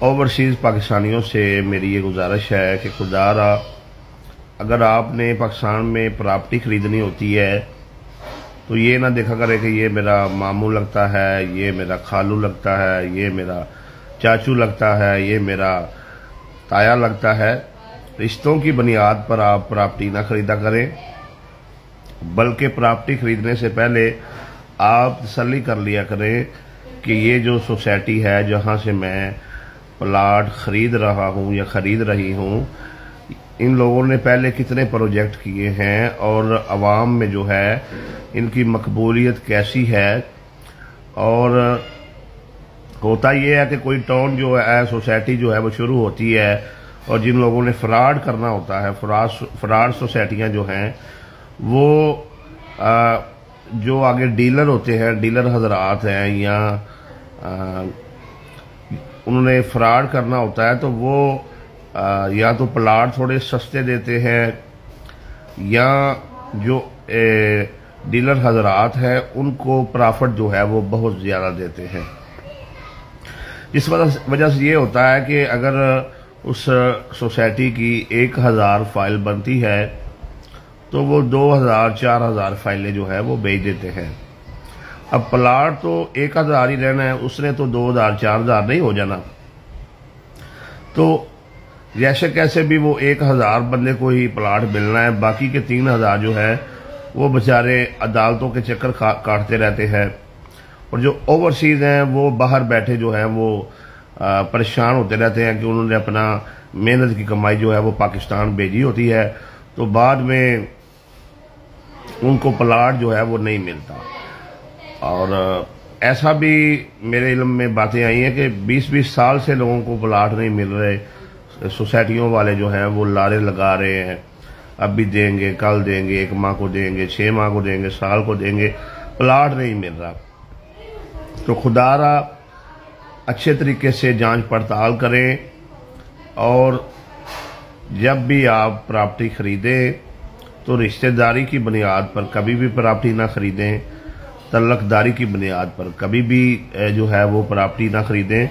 Overseas पाकिस्तानियों से मेरी ये गुजारिश है कि खुदारा अगर आपने पाकिस्तान में प्रॉपर्टी ख़रीदनी होती है तो ये ना देखा करे कि ये मेरा मामू लगता है, ये मेरा खालू लगता है, ये मेरा चाचू लगता है, ये मेरा ताया लगता है। रिश्तों की बुनियाद पर आप प्रॉपर्टी ना खरीदा करें, बल्कि प्रॉपर्टी खरीदने से पहले आप तसल्ली कर लिया करें कि ये जो सोसाइटी है जहाँ से मैं प्लाट खरीद रहा हूँ या खरीद रही हूँ, इन लोगों ने पहले कितने प्रोजेक्ट किए हैं और आवाम में जो है इनकी मकबूलियत कैसी है। और होता ये है कि कोई टाउन जो है, सोसाइटी जो है वो शुरू होती है और जिन लोगों ने फ्रॉड करना होता है, फ्रॉड सोसाइटियाँ जो हैं वो जो आगे डीलर होते हैं, डीलर हजरात हैं, या उन्होंने फ्रॉड करना होता है तो वो या तो प्लाट थोड़े सस्ते देते हैं या जो डीलर हजरात हैं उनको प्रॉफिट जो है वो बहुत ज़्यादा देते हैं। इस वजह से ये होता है कि अगर उस सोसाइटी की 1000 फाइल बनती है तो वो 2000-4000 फाइलें जो है वो बेच देते हैं। अब प्लाट तो 1000 ही रहना है, उसने तो 2000-4000 नहीं हो जाना। तो जैसे कैसे भी वो 1000 बंदे को ही प्लाट मिलना है, बाकी के 3000 जो है वो बेचारे अदालतों के चक्कर काटते रहते हैं। और जो ओवरसीज हैं वो बाहर बैठे जो हैं वो परेशान होते रहते हैं कि उन्होंने अपना मेहनत की कमाई जो है वो पाकिस्तान भेजी होती है, तो बाद में उनको प्लाट जो है वो नहीं मिलता। और ऐसा भी मेरे इल्म में बातें आई हैं कि 20-20 साल से लोगों को प्लाट नहीं मिल रहे। सोसाइटियों वाले जो हैं वो लारे लगा रहे हैं, अब भी देंगे, कल देंगे, 1 माह को देंगे, 6 माह को देंगे, साल को देंगे, प्लाट नहीं मिल रहा। तो खुदारा अच्छे तरीके से जांच पड़ताल करें और जब भी आप प्रॉपर्टी खरीदें तो रिश्तेदारी की बुनियाद पर कभी भी प्रॉपर्टी ना खरीदें, तल्लकदारी की बुनियाद पर कभी भी जो है वो प्रॉपर्टी ना खरीदें,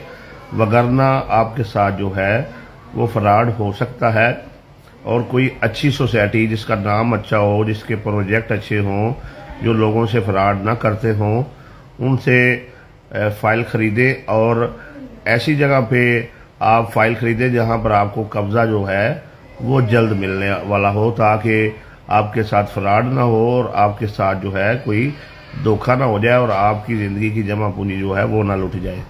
वगरना आपके साथ जो है वो फ्रॉड हो सकता है। और कोई अच्छी सोसाइटी जिसका नाम अच्छा हो, जिसके प्रोजेक्ट अच्छे हों, जो लोगों से फ्रॉड ना करते हों, उनसे फाइल खरीदें। और ऐसी जगह पे आप फाइल खरीदें जहां पर आपको कब्जा जो है वो जल्द मिलने वाला हो, ताकि आपके साथ फ्रॉड ना हो और आपके साथ जो है कोई धोखा ना हो जाए और आपकी जिंदगी की जमा पूंजी जो है वो ना लुट जाए।